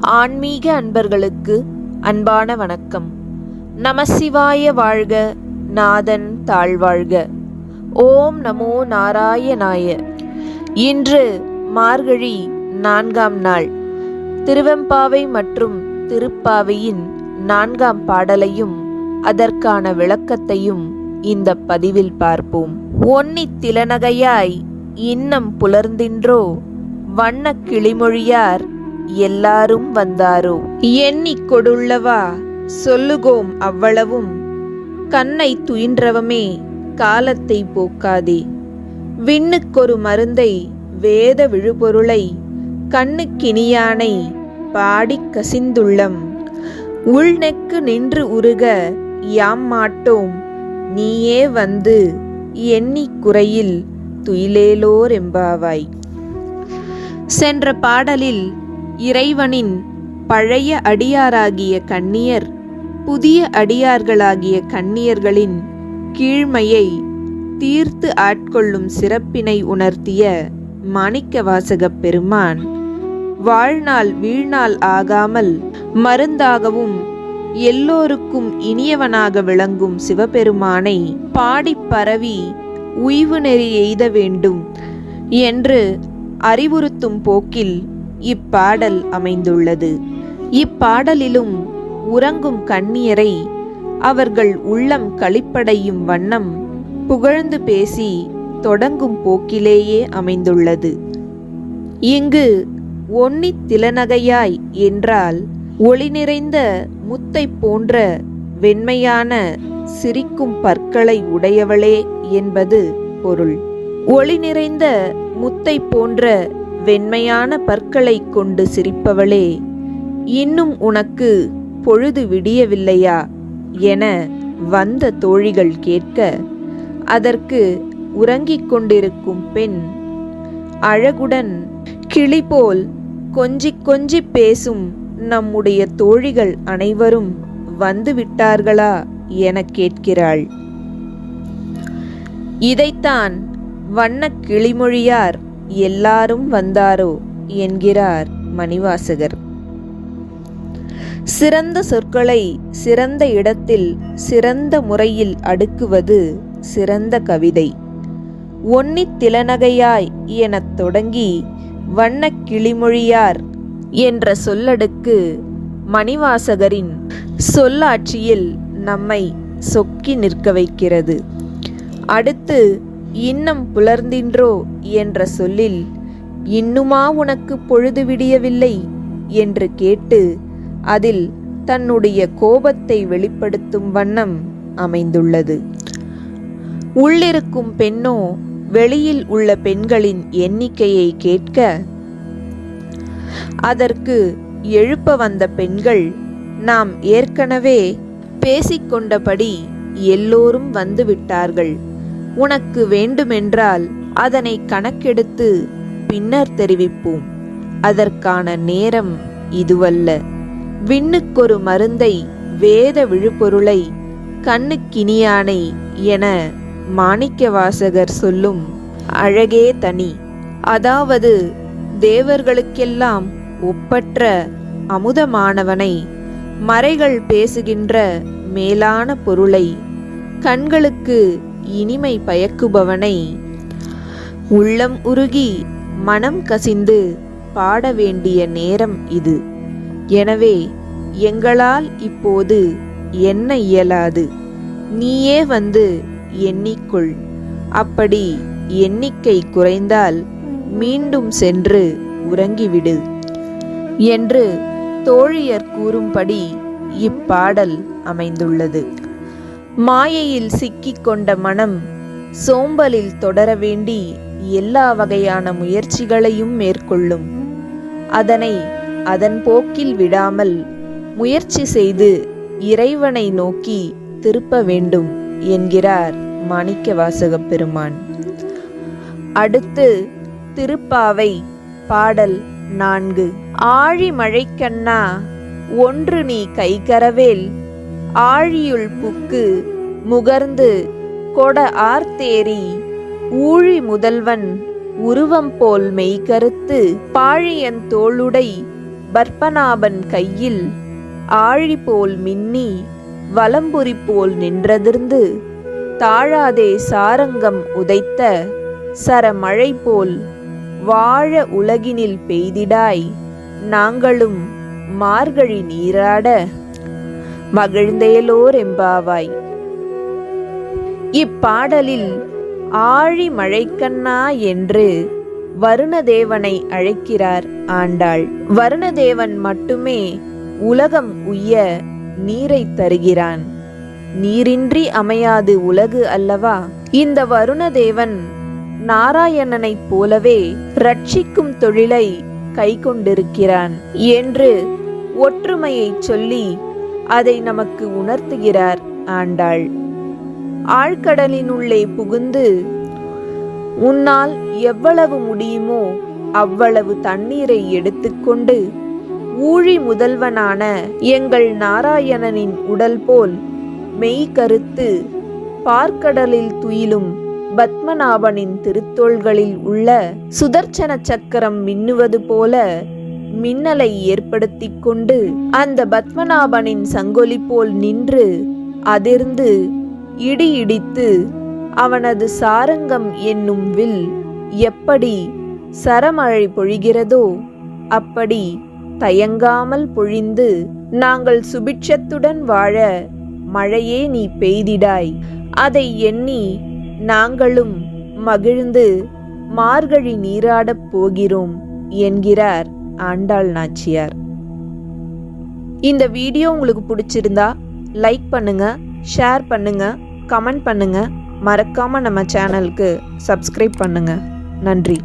ஆன்மீக அன்பர்களுக்கு அன்பான வணக்கம். நமசிவாய வாழ்க, நாதன் தாழ்வாழ்க. ஓம் நமோ நாராயணாய. இன்று மார்கழி 4ஆம் நாள். திருவெம்பாவை மற்றும் திருப்பாவையின் 4ஆம் பாடலையும் அதற்கான விளக்கத்தையும் இந்த பதிவில் பார்ப்போம். ஒன்னித் திலநகையாய் இன்னம் புலர்ந்தின்றோ, வண்ணக் கிளிமொழியார் எல்லாரும் வந்தாரோ. எண்ணிக் கொடுள்ளவா சொல்லுகோம் அவ்வளவும், கண்ணை துயின்றவமே காலத்தை போக்காதே. விண்ணுக்கொரு மருந்தை வேத விழுபொருளை, கண்ணுக்கினியானை பாடிக் கசிந்துள்ளம். உள்நெக்கு நின்று உருக யாம் மாட்டோம், நீயே வந்து எண்ணிக் குறையில் துயிலேலோர் எம்பாவாய். சென்ற பாடலில் இறைவனின் பழைய அடியாராகிய கன்னியர் புதிய அடியார்களாகிய கன்னியர்களின் கீழ்மையை தீர்த்து ஆட்கொள்ளும் சிறப்பினை உணர்த்திய மாணிக்கவாசகப் பெருமான், வாழ்நாள் வீழ்நாள் ஆகாமல் மருந்தாகவும் எல்லோருக்கும் இனியவனாக விளங்கும் சிவபெருமானை பாடிப் பரவி உய்வு நெறி எய்த வேண்டும் என்று அறிவுறுத்தும் போக்கில் இப்பாடல் அமைந்துள்ளது. இப்பாடலிலும் உறங்கும் கன்னியரை அவர்கள் உள்ளம் களிப்படையும் வண்ணம் புகழ்ந்து பேசி தொடங்கும் போக்கிலேயே அமைந்துள்ளது. இங்கு ஒன்னித் திலநகையாய் என்றால் ஒளி நிறைந்த முத்தை போன்ற வெண்மையான சிரிக்கும் பற்களை உடையவளே என்பது பொருள். ஒளி நிறைந்த முத்தை போன்ற வெண்மையான பற்களை கொண்டு சிரிப்பவளே, இன்னும் உனக்கு பொழுது விடியவில்லையா என வந்த தோழிகள் கேட்க, அதற்கு உறங்கிக் கொண்டிருக்கும் பெண் அழகுடன் கிளிபோல் கொஞ்சிக் கொஞ்சிப் பேசும் நம்முடைய தோழிகள் அனைவரும் வந்துவிட்டார்களா என கேட்கிறாள். இதைத்தான் வண்ணக் கிளிமொழியார் எல்லாரும் வந்தாரோ என்கிறார் மணிவாசகர். சிறந்த சொற்களை சிறந்த இடத்தில் சிறந்த முறையில் அடுக்குவது சிறந்த கவிதை. ஒன்னித் திலநகையாய் எனத் தொடங்கி வண்ணக் கிளிமொழியார் என்ற சொல்லடுக்கு மணிவாசகரின் சொல்லாட்சியில் நம்மை சொக்கி நிற்க வைக்கிறது. அடுத்து இன்னம் புலர்ந்தின்றோ என்ற சொல்லில் இன்னுமா உனக்கு பொழுது விடியவில்லை என்று கேட்டு அதில் தன்னுடைய கோபத்தை வெளிப்படுத்தும் வண்ணம் அமைந்துள்ளது. உள்ளிருக்கும் பெண்ணோ வெளியில் உள்ள பெண்களின் எண்ணிக்கையை கேட்க, அதற்கு எழுப்ப வந்த பெண்கள், நாம் ஏற்கனவே பேசிக்கொண்டபடி எல்லோரும் வந்து விட்டார்கள், உனக்கு வேண்டுமென்றால் அதனை கணக்கெடுத்து பின்னர் தெரிவிப்போம், அதற்கான நேரம் இதுவல்ல. விண்ணுக்கொரு மருந்தை வேத விழுப்பொருளை, கண்ணுக்கினியானை என மாணிக்கவாசகர் சொல்லும் அழகே தனி. அதாவது தேவர்களுக்கெல்லாம் ஒப்பற்ற அமுதமானவனை, மறைகள் பேசுகின்ற மேலான பொருளை, கண்களுக்கு இனிமை பயக்குபவனை உள்ளம் உருகி மனம் கசிந்து பாட வேண்டிய நேரம் இது. எனவே எங்களால் இப்போது எண்ண இயலாது, நீயே வந்து எண்ணிக்கொள். அப்படி எண்ணிக்கை குறைந்தால் மீண்டும் சென்று உறங்கிவிடு என்று தோழியர் கூறும்படி இப்பாடல் அமைந்துள்ளது. மாயையில் சிக்கிக் கொண்ட மனம் சோம்பலில் தொடர வேண்டி எல்லா வகையான முயற்சிகளையும் மேற்கொள்ளும். அதனை அதன் போக்கில் விடாமல் முயற்சி செய்து இறைவனை நோக்கி திருப்ப வேண்டும் என்கிறார் மாணிக்கவாசகப் பெருமான். அடுத்து திருப்பாவை பாடல் 4. ஆழி மழைக்கண்ணா ஒன்று நீ கைகரவேல், ஆழியுள் புக்கு முகர்ந்து கொட ஆர்த்தேரி, ஊழி முதல்வன் உருவம் போல் மெய்கருத்து, பாழியன் தோளுடை பத்மநாபன் கையில் ஆழி போல் மின்னி வலம்புரி போல் நின்றதிர்ந்து தாழாதே சாரங்கம் உதைத்த சரமழை போல் வாழ உலகினில் பெய்திடாய் நாங்களும் மார்கழி நீராட மகிழ்ந்தேலோர் எம்பாவாய். இப்பாடலில் ஆழி மழைக்கண்ணா என்று வருணதேவனை அழைக்கிறார் ஆண்டாள். வருணதேவன் மட்டுமே உலகம் உய்ய நீரை தருகிறான். நீரின்றி அமையாது உலகு அல்லவா? இந்த வருணதேவன் நாராயணனைப் போலவே ரட்சிக்கும் தொழிலை கைக்கொண்டிருக்கிறான் என்று ஒற்றுமையை சொல்லி அதை நமக்கு உணர்த்துகிறார் ஆண்டாள். ஆழ்கடலினுள்ளே புகுந்து உன்னால் எவ்வளவு முடியுமோ அவ்வளவு தண்ணீரை எடுத்துக்கொண்டு ஊழி முதல்வனான எங்கள் நாராயணனின் உடல் போல் மெய் கருத்து பார்க்கடலில் துயிலும் பத்மநாபனின் திருத்தோள்களில் உள்ள சுதர்சன சக்கரம் மின்னுவது போல மின்னலை ஏற்படுத்தி கொண்டு அந்த பத்மநாபனின் சங்கொலி போல் நின்று அதிர்ந்து இடி இடித்து அவனது சாரங்கம் என்னும் வில் எப்படி சரமழை பொழிகிறதோ அப்படி தயங்காமல் பொழிந்து நாங்கள் சுபிட்சத்துடன் வாழ மழையே நீ பெய்திடாய். அதை எண்ணி நாங்களும் மகிழ்ந்து மார்கழி நீராடப் போகிறோம் என்கிறார் ஆண்டாள் நாச்சியார். இந்த வீடியோ உங்களுக்கு பிடிச்சிருந்தா லைக் பண்ணுங்க, ஷேர் பண்ணுங்க, கமெண்ட் பண்ணுங்க. மறக்காம நம்ம சேனலுக்கு சப்ஸ்கிரைப் பண்ணுங்க. நன்றி.